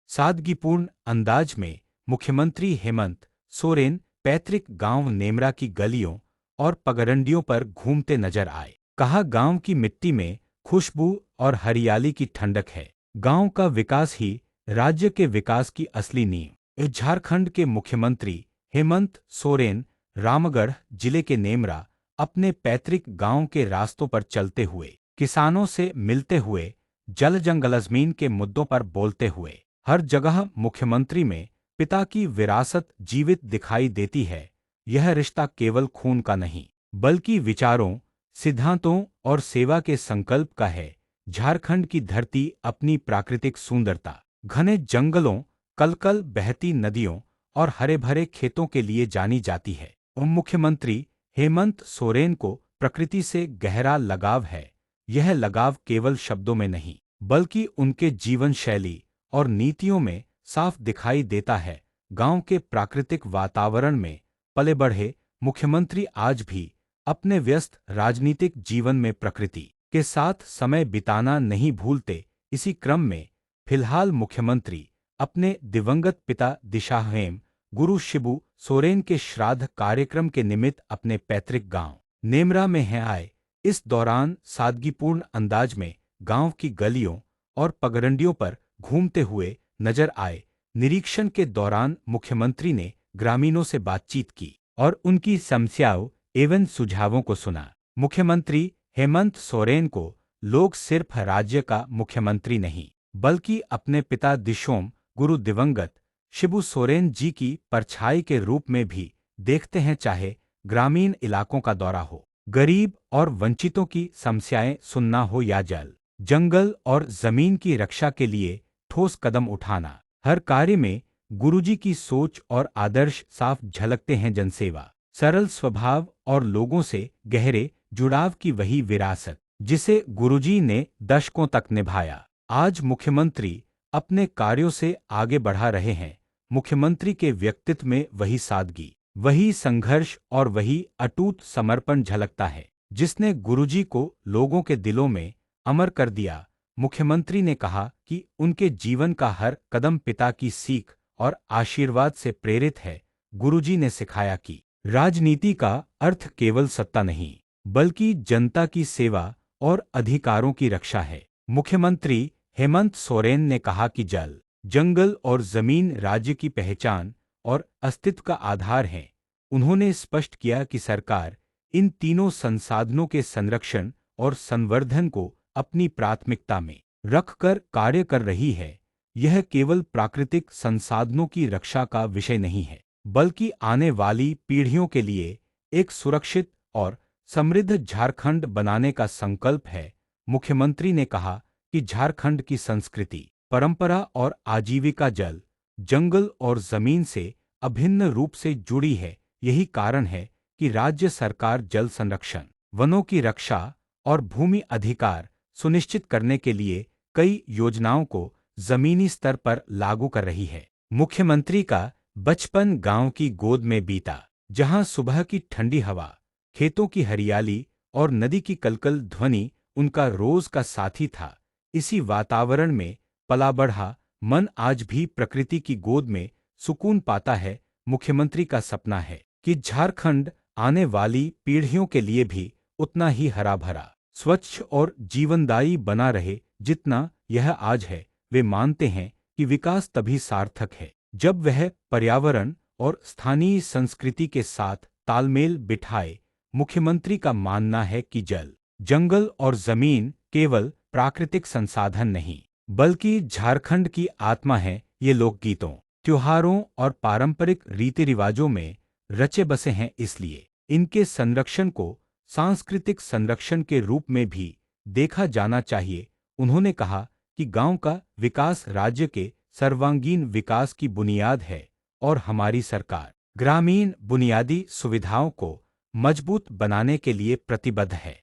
सादगीपूर्ण अंदाज में मुख्यमंत्री हेमंत सोरेन पैतृक गांव नेमरा की गलियों और पगडंडियों पर घूमते नजर आए। कहा, गांव की मिट्टी में खुशबू और हरियाली की ठंडक है। गांव का विकास ही राज्य के विकास की असली नींव। झारखंड के मुख्यमंत्री हेमंत सोरेन रामगढ़ जिले के नेमरा अपने पैतृक गांव के रास्तों पर चलते हुए, किसानों से मिलते हुए, जल जंगल जमीन के मुद्दों पर बोलते हुए, हर जगह मुख्यमंत्री में पिता की विरासत जीवित दिखाई देती है। यह रिश्ता केवल खून का नहीं, बल्कि विचारों, सिद्धांतों और सेवा के संकल्प का है। झारखंड की धरती अपनी प्राकृतिक सुंदरता, घने जंगलों, कलकल बहती नदियों और हरे भरे खेतों के लिए जानी जाती है। मुख्यमंत्री हेमंत सोरेन को प्रकृति से गहरा लगाव है। यह लगाव केवल शब्दों में नहीं, बल्कि उनके जीवन शैली और नीतियों में साफ दिखाई देता है। गांव के प्राकृतिक वातावरण में पले बढ़े मुख्यमंत्री आज भी अपने व्यस्त राजनीतिक जीवन में प्रकृति के साथ समय बिताना नहीं भूलते। इसी क्रम में फिलहाल मुख्यमंत्री अपने दिवंगत पिता दिशाहेम गुरु शिबू सोरेन के श्राद्ध कार्यक्रम के निमित्त अपने पैतृक गांव नेमरा में हैं आए। इस दौरान सादगीपूर्ण अंदाज में गांव की गलियों और पगडंडियों पर घूमते हुए नजर आए। निरीक्षण के दौरान मुख्यमंत्री ने ग्रामीणों से बातचीत की और उनकी समस्याओं एवं सुझावों को सुना। मुख्यमंत्री हेमंत सोरेन को लोग सिर्फ राज्य का मुख्यमंत्री नहीं, बल्कि अपने पिता दिशोम गुरु दिवंगत शिबू सोरेन जी की परछाई के रूप में भी देखते हैं। चाहे ग्रामीण इलाकों का दौरा हो, गरीब और वंचितों की समस्याएं सुनना हो या जल, जंगल और जमीन की रक्षा के लिए ठोस कदम उठाना, हर कार्य में गुरुजी की सोच और आदर्श साफ झलकते हैं। जनसेवा, सरल स्वभाव और लोगों से गहरे जुड़ाव की वही विरासत जिसे गुरुजी ने दशकों तक निभाया, आज मुख्यमंत्री अपने कार्यों से आगे बढ़ा रहे हैं। मुख्यमंत्री के व्यक्तित्व में वही सादगी, वही संघर्ष और वही अटूट समर्पण झलकता है जिसने गुरुजी को लोगों के दिलों में अमर कर दिया। मुख्यमंत्री ने कहा कि उनके जीवन का हर कदम पिता की सीख और आशीर्वाद से प्रेरित है। गुरुजी ने सिखाया कि राजनीति का अर्थ केवल सत्ता नहीं, बल्कि जनता की सेवा और अधिकारों की रक्षा है। मुख्यमंत्री हेमंत सोरेन ने कहा कि जल, जंगल और जमीन राज्य की पहचान और अस्तित्व का आधार हैं। उन्होंने स्पष्ट किया कि सरकार इन तीनों संसाधनों के संरक्षण और संवर्धन को अपनी प्राथमिकता में रखकर कार्य कर रही है। यह केवल प्राकृतिक संसाधनों की रक्षा का विषय नहीं है, बल्कि आने वाली पीढ़ियों के लिए एक सुरक्षित और समृद्ध झारखंड बनाने का संकल्प है। मुख्यमंत्री ने कहा कि झारखंड की संस्कृति, परंपरा और आजीविका जल, जंगल और जमीन से अभिन्न रूप से जुड़ी है। यही कारण है कि राज्य सरकार जल संरक्षण, वनों की रक्षा और भूमि अधिकार सुनिश्चित करने के लिए कई योजनाओं को जमीनी स्तर पर लागू कर रही है। मुख्यमंत्री का बचपन गांव की गोद में बीता, जहां सुबह की ठंडी हवा, खेतों की हरियाली और नदी की कलकल ध्वनि उनका रोज का साथी था। इसी वातावरण में पला बढ़ा मन आज भी प्रकृति की गोद में सुकून पाता है। मुख्यमंत्री का सपना है कि झारखंड आने वाली पीढ़ियों के लिए भी उतना ही हरा भरा, स्वच्छ और जीवनदायी बना रहे जितना यह आज है। वे मानते हैं कि विकास तभी सार्थक है जब वह पर्यावरण और स्थानीय संस्कृति के साथ तालमेल बिठाए। मुख्यमंत्री का मानना है कि जल, जंगल और जमीन केवल प्राकृतिक संसाधन नहीं, बल्कि झारखंड की आत्मा है। ये लोकगीतों, त्योहारों और पारंपरिक रीति रिवाजों में रचे बसे हैं, इसलिए इनके संरक्षण को सांस्कृतिक संरक्षण के रूप में भी देखा जाना चाहिए। उन्होंने कहा कि गांव का विकास राज्य के सर्वांगीण विकास की बुनियाद है और हमारी सरकार ग्रामीण बुनियादी सुविधाओं को मजबूत बनाने के लिए प्रतिबद्ध है।